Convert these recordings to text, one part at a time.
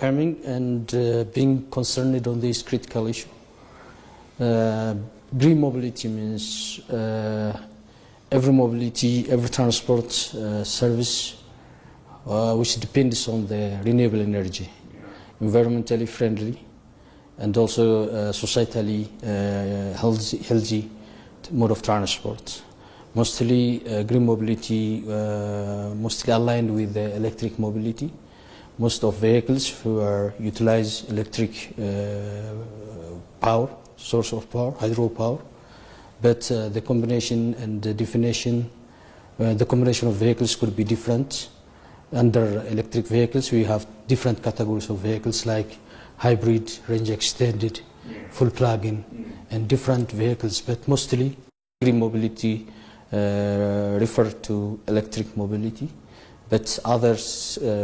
coming and being concerned on this critical issue. Green mobility means every transport service which depends on the renewable energy, environmentally friendly and also societally healthy mode of transport. Mostly green mobility, mostly aligned with the electric mobility. Most of vehicles who are utilize electric power, source of power, hydropower, but the combination and the definition, the combination of vehicles could be different. Under electric vehicles, we have different categories of vehicles like hybrid, range extended, full plug-in, and different vehicles, but mostly green mobility refer to electric mobility, but other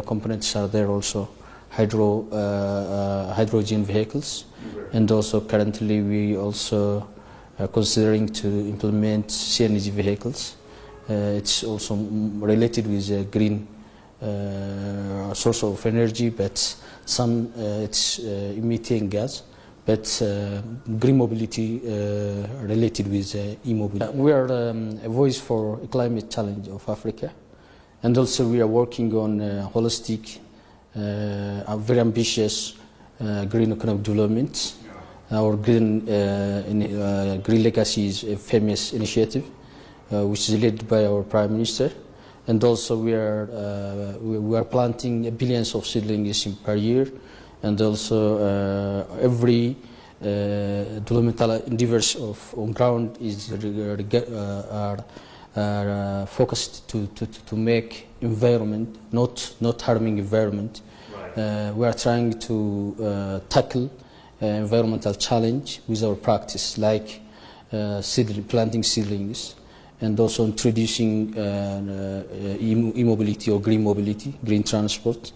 components are there also, hydrogen vehicles, and also currently we also are considering to implement CNG vehicles. It's also related with a green source of energy, but some it's emitting gas. But green mobility related with e-mobility. We are a voice for a climate challenge of Africa, and also we are working on holistic, very ambitious green economic development. Our green legacy is a famous initiative, which is led by our Prime Minister, and also we are planting billions of seedlings per year. And also every developmental endeavors on ground is are focused to make environment not harming environment. Right. We are trying to tackle environmental challenge with our practice, like planting seedlings, and also introducing e-mobility or green mobility, green transport.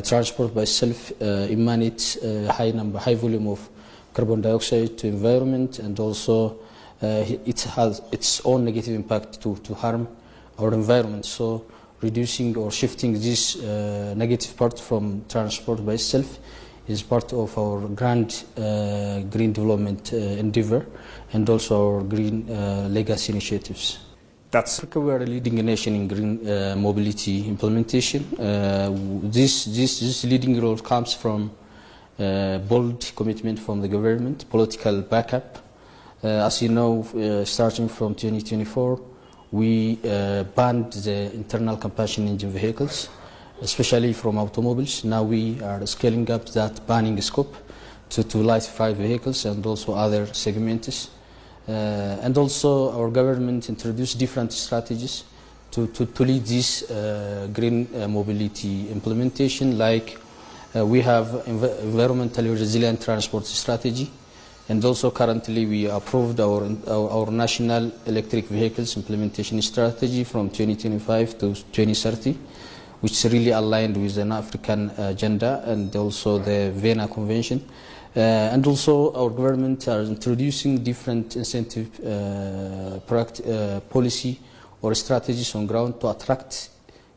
Transport by itself emanates high volume of carbon dioxide to environment, and also it has its own negative impact to harm our environment. So reducing or shifting this negative part from transport by itself is part of our grand green development endeavor, and also our green legacy initiatives. Africa, we are a leading nation in green mobility implementation. This leading role comes from bold commitment from the government, political backup. As you know, starting from 2024, we banned the internal combustion engine vehicles, especially from automobiles. Now we are scaling up that banning scope to light vehicles and also other segments. And also our government introduced different strategies to lead this green mobility implementation, like we have environmentally resilient transport strategy, and also currently we approved our national electric vehicles implementation strategy from 2025 to 2030, which is really aligned with an African agenda and also the Vienna Convention. And also our government are introducing different incentive policy or strategies on ground to attract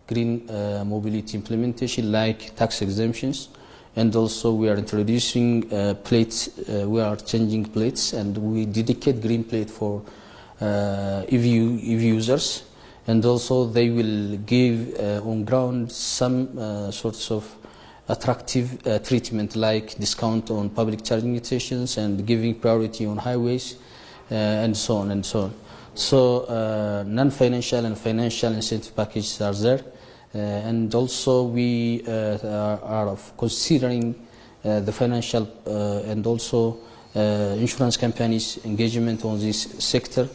green mobility implementation, like tax exemptions. And also we are introducing plates, we are changing plates, and we dedicate green plate for EV users. And also they will give on ground some sorts of attractive treatment, like discount on public charging stations and giving priority on highways, and so on and so on. So non-financial and financial incentive packages are there, and also we are considering the financial and also insurance companies' engagement on this sector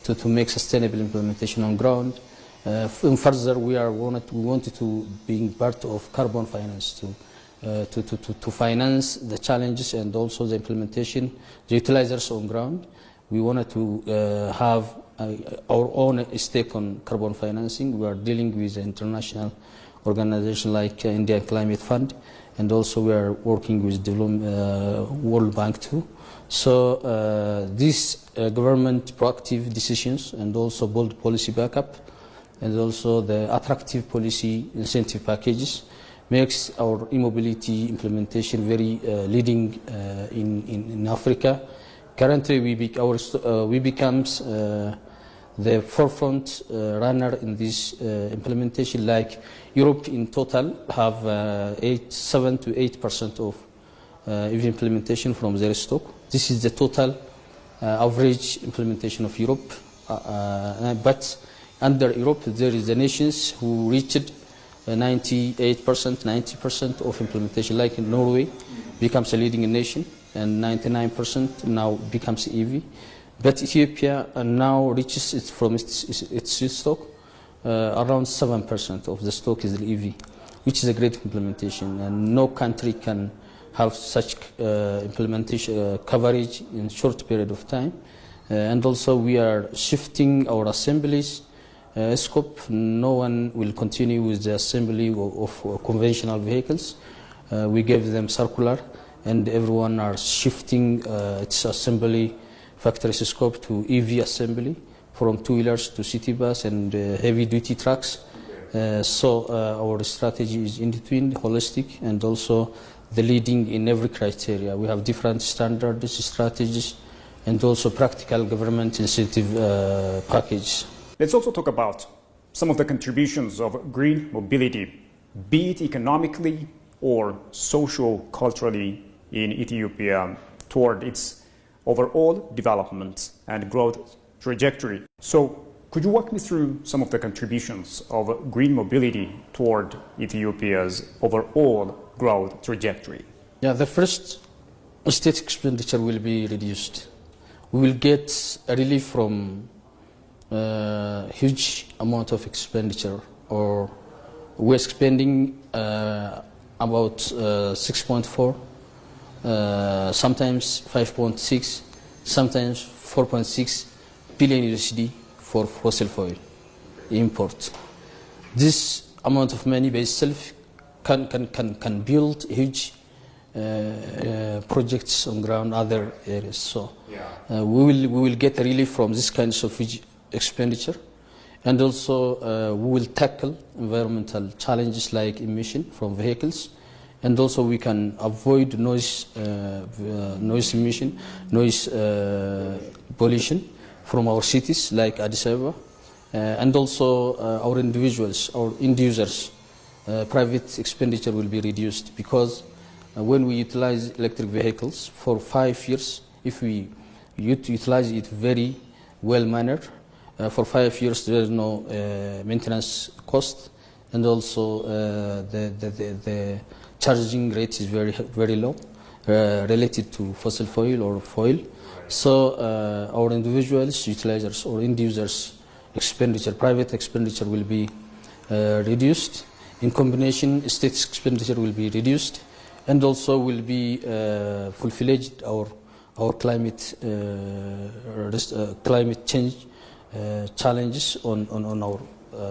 to make sustainable implementation on ground. And further, we wanted to be part of carbon finance to finance the challenges and also the implementation, the utilizers on ground. We wanted to have our own stake on carbon financing. We are dealing with an international organization like Indian Climate Fund, and also we are working with World Bank too. So these government proactive decisions and also bold policy backup, and also the attractive policy incentive packages makes our e-mobility implementation very leading in Africa. Currently, we becomes the forefront runner in this implementation. Like Europe in total have 7 to 8% of EV implementation from their stock. This is the total average implementation of Europe. But under Europe, there is the nations who reached 98%, 90% of implementation. Like in Norway, becomes a leading nation, and 99% now becomes EV. But Ethiopia now reaches it from its stock around 7% of the stock is EV, which is a great implementation, and no country can have such implementation coverage in short period of time. And also we are shifting our assemblies scope. No one will continue with the assembly of conventional vehicles. We gave them circular, and everyone are shifting its assembly factory scope to EV assembly, from two-wheelers to city bus and heavy-duty trucks. So our strategy is in between, holistic, and also the leading in every criteria. We have different standards, strategies, and also practical government incentive package. Let's also talk about some of the contributions of green mobility, be it economically or social-culturally in Ethiopia toward its overall development and growth trajectory. So could you walk me through some of the contributions of green mobility toward Ethiopia's overall growth trajectory? Yeah, the first, state expenditure will be reduced. We will get a relief from huge amount of expenditure, or we're spending about 6.4, sometimes 5.6, sometimes 4.6 billion USD for fossil fuel import. This amount of money by itself can build huge projects on ground other areas. So we will get a relief from this kind of huge expenditure, and also we will tackle environmental challenges like emission from vehicles, and also we can avoid noise emission, noise pollution from our cities like Addis Ababa, and also our individuals, our end users, private expenditure will be reduced, because when we utilize electric vehicles for 5 years, if we utilize it very well mannered, for 5 years there is no maintenance cost, and also the charging rate is very low related to fossil fuel or foil. So our individuals, utilizers or end users expenditure, private expenditure will be reduced. In combination, state expenditure will be reduced, and also will be fulfilled our climate change challenges on our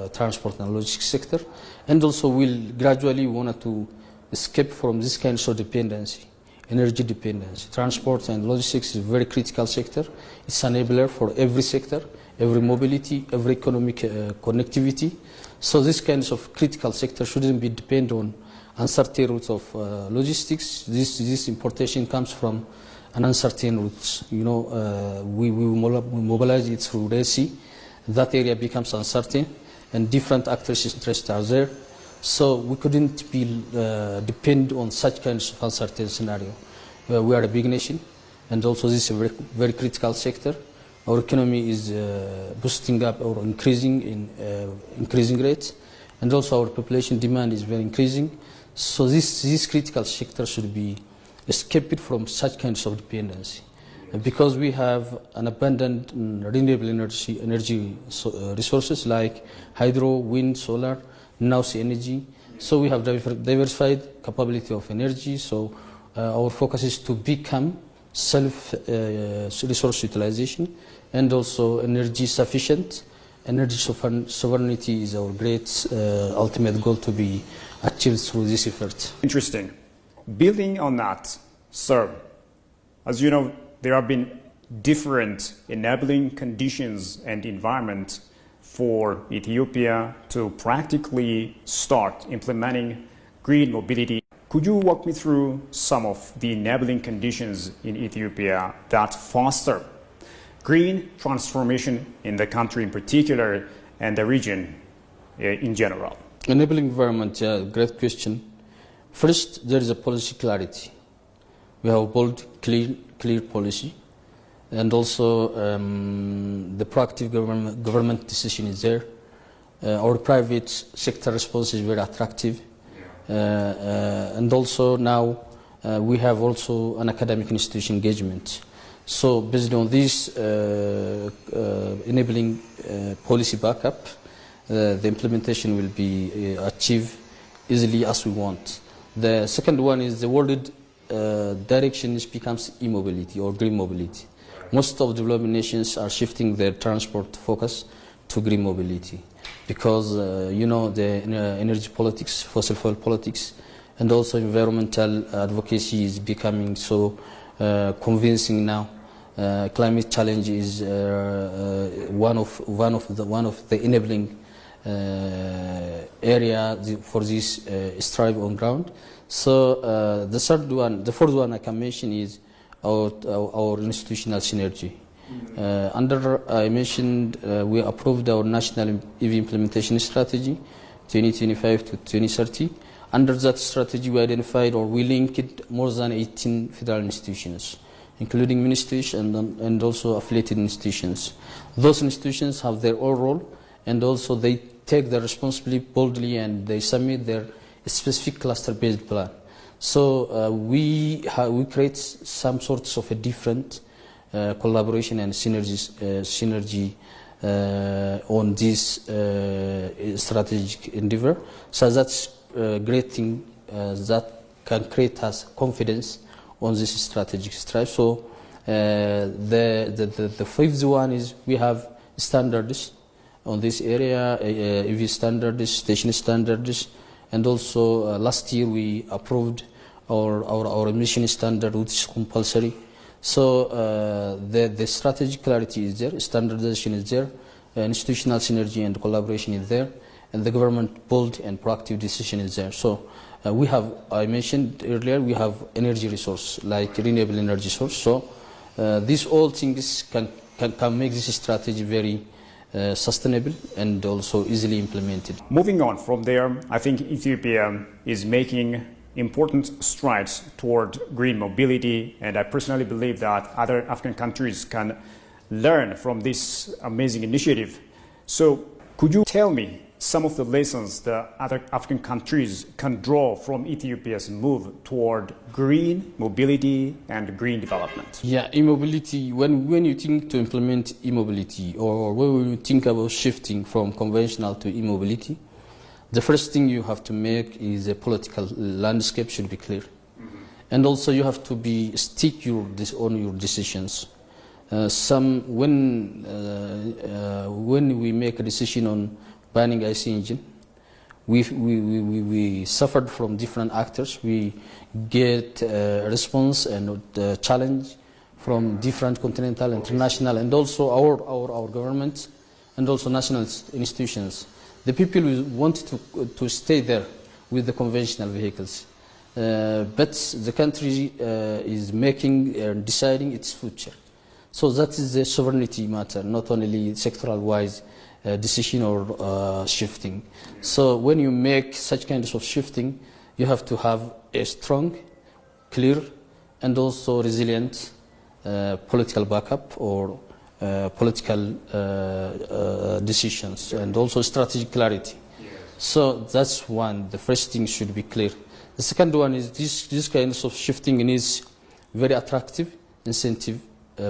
transport and logistics sector, and also will gradually want to escape from this kind of dependency, energy dependency. Transport and logistics is a very critical sector. It's an enabler for every sector, every mobility, every economic connectivity. So this kind of critical sector shouldn't be dependent on uncertain routes of logistics. This importation comes from an uncertain routes. You know, we mobilize it through Red Sea. That area becomes uncertain, and different actors' interests are there. So we couldn't be depend on such kinds of uncertain scenario. We are a big nation, and also this is a very critical sector. Our economy is boosting up or increasing in increasing rates, and also our population demand is very increasing. So this critical sector should be escaped from such kinds of dependency, because we have an abundant renewable energy resources like hydro, wind, solar, now energy. So we have diversified capability of energy. So our focus is to become self-resource utilization, and also energy sufficient. Energy sovereignty is our great ultimate goal to be achieved through this effort. Interesting. Building on that, sir, as you know, there have been different enabling conditions and environment for Ethiopia to practically start implementing green mobility. Could you walk me through some of the enabling conditions in Ethiopia that foster green transformation in the country in particular and the region in general? Enabling environment, great question. First, there is a policy clarity. We have a bold, clear policy, and also the proactive government decision is there. Our private sector response is very attractive, and also now we have also an academic institution engagement. So based on this enabling policy backup, the implementation will be achieved easily as we want. The second one is the world direction becomes e-mobility or green mobility. Most of developing nations are shifting their transport focus to green mobility because the energy politics, fossil fuel politics, and also environmental advocacy is becoming so convincing now. Climate challenge is one of the enabling area for this strive on ground. So the fourth one I can mention is our institutional synergy. I mentioned we approved our national EV implementation strategy 2025 to 2030. Under that strategy, we identified or we linked more than 18 federal institutions, including ministries and also affiliated institutions. Those institutions have their own role, and also they take the responsibility boldly and they submit their specific cluster-based plan. So we create some sorts of a different collaboration and synergy on this strategic endeavor. So that's a great thing that can create us confidence on this strategic strive. So the fifth one is we have standards on this area, EV standards, station standards, and also last year we approved our emission standard, which is compulsory. So the strategic clarity is there, standardization is there, institutional synergy and collaboration is there, and the government bold and proactive decision is there. So we have, I mentioned earlier, we have energy resource like renewable energy source. So these all things can make this strategy very sustainable and also easily implemented. Moving on from there, I think Ethiopia is making important strides toward green mobility, and I personally believe that other African countries can learn from this amazing initiative. So could you tell me some of the lessons that other African countries can draw from Ethiopia's move toward green mobility and green development? Yeah, e-mobility, when you think to implement e-mobility or when you think about shifting from conventional to e-mobility, the first thing you have to make is a political landscape should be clear. And also you have to stick on your decisions. When we make a decision on banning IC engine, we suffered from different actors. We get a response and a challenge from different continental, international, and also our government and also national institutions. The people want to stay there with the conventional vehicles, but the country is making deciding its future. So that is the sovereignty matter, not only sectoral-wise decision or shifting. So when you make such kinds of shifting, you have to have a strong, clear, and also resilient political backup or political decisions, and also strategic clarity. So that's one. The first thing should be clear. The second one is this kinds of shifting needs very attractive incentive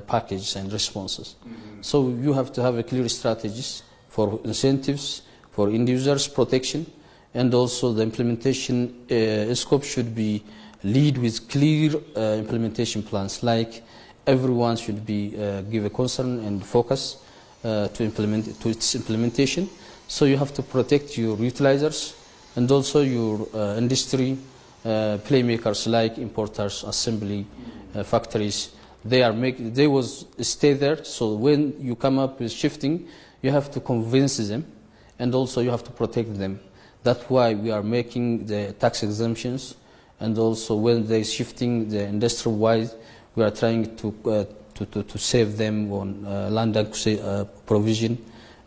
package and responses. So you have to have a clear strategies for incentives, for end users protection, and also the implementation scope should be lead with clear implementation plans, like everyone should be give a concern and focus to its implementation. So you have to protect your utilizers and also your industry playmakers like importers, assembly factories. They will stay there. So when you come up with shifting, you have to convince them, and also you have to protect them. That's why we are making the tax exemptions, and also when they're shifting the industry-wise, we are trying to save them on land provision,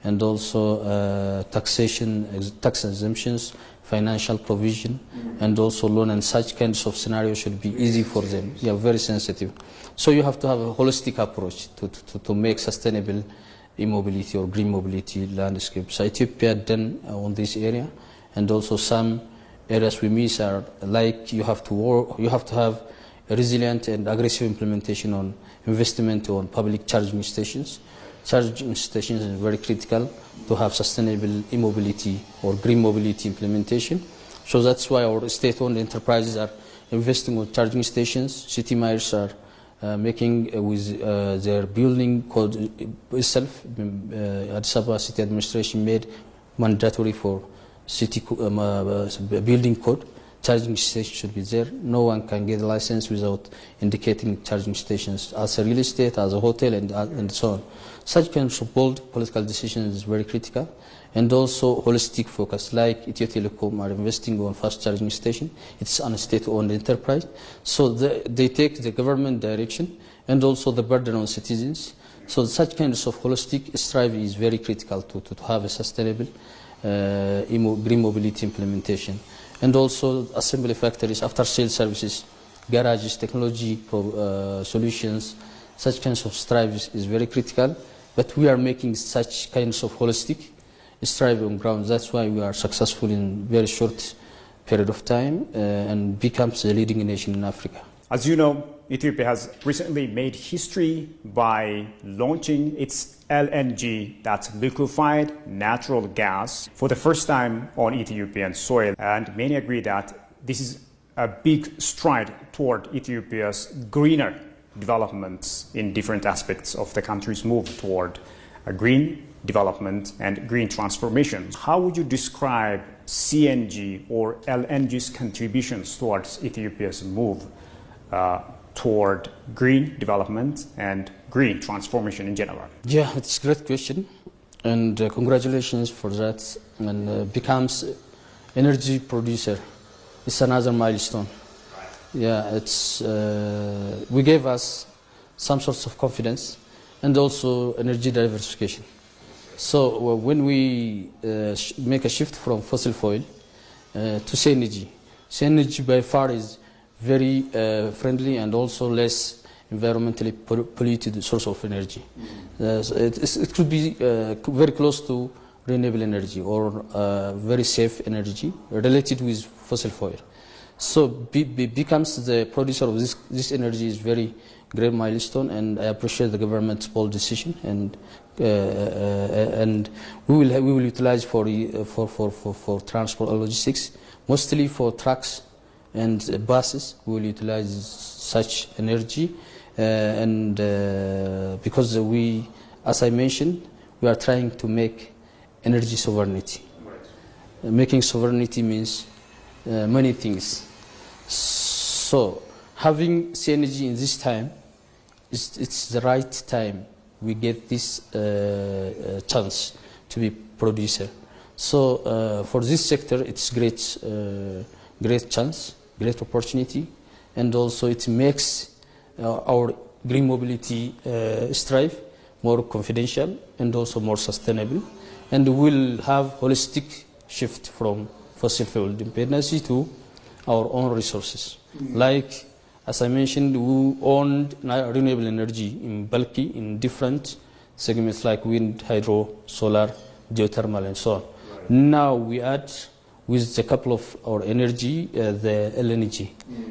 and also tax exemptions, financial provision, and also loan, and such kinds of scenarios should be easy for them. They are very sensitive. So you have to have a holistic approach to make sustainable e-mobility or green mobility landscape. So Ethiopia done on this area, and also some areas we miss are like you have to have a resilient and aggressive implementation on investment on public charging stations. Charging stations is very critical to have sustainable e-mobility or green mobility implementation. So that's why our state-owned enterprises are investing on charging stations. City mayors are making with their building code itself. Addis Ababa City Administration made mandatory for city building code. Charging stations should be there. No one can get a license without indicating charging stations as a real estate, as a hotel, and so on. Such kinds of bold political decisions is very critical, and also holistic focus, like Ethiopian are investing on fast charging station. It's a state-owned enterprise, so they take the government direction and also the burden on citizens. So such kinds of holistic strategy is very critical to have a sustainable green mobility implementation. And also assembly factories, after-sale services, garages, technology solutions, such kinds of strives is very critical. But we are making such kinds of holistic strive on ground. That's why we are successful in very short period of time and becomes a leading nation in Africa. As you know, Ethiopia has recently made history by launching its LNG, that's liquefied natural gas, for the first time on Ethiopian soil. And many agree that this is a big stride toward Ethiopia's greener developments in different aspects of the country's move toward a green development and green transformation. How would you describe CNG or LNG's contributions towards Ethiopia's move toward green development and green transformation in general? Yeah, it's a great question, and congratulations for that. And becomes energy producer. It's another milestone. Yeah, it's we gave us some sorts of confidence and also energy diversification. So when we make a shift from fossil fuel to CNG by far is very friendly and also less environmentally polluted source of energy. It could be very close to renewable energy or very safe energy related with fossil fuel. So becomes the producer of this energy is very great milestone, and I appreciate the government's bold decision, and we will utilize for transport and logistics, mostly for trucks and buses. We will utilize such energy, and because we, as I mentioned, we are trying to make energy sovereignty. Right. Making sovereignty means many things. So having CNG in this time, it's the right time we get this chance to be producer. So for this sector, it's great chance, great opportunity, and also it makes our green mobility strive more confidential and also more sustainable, and we'll have holistic shift from fossil fuel dependency to our own resources. Like, as I mentioned, we owned renewable energy in bulky in different segments like wind, hydro, solar, geothermal, and so on. Right. Now we add with a couple of our energy the LNG,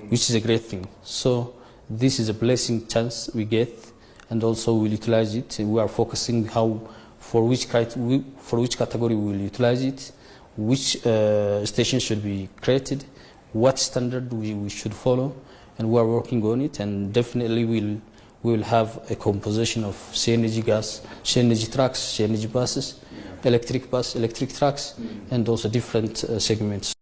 which is a great thing. So this is a blessing chance we get, and also we'll utilize it. We are focusing for which category we will utilize it, which station should be created, what standard we should follow, and we are working on it. And definitely we will have a composition of CNG gas, CNG trucks, CNG buses, electric trucks, and also different segments.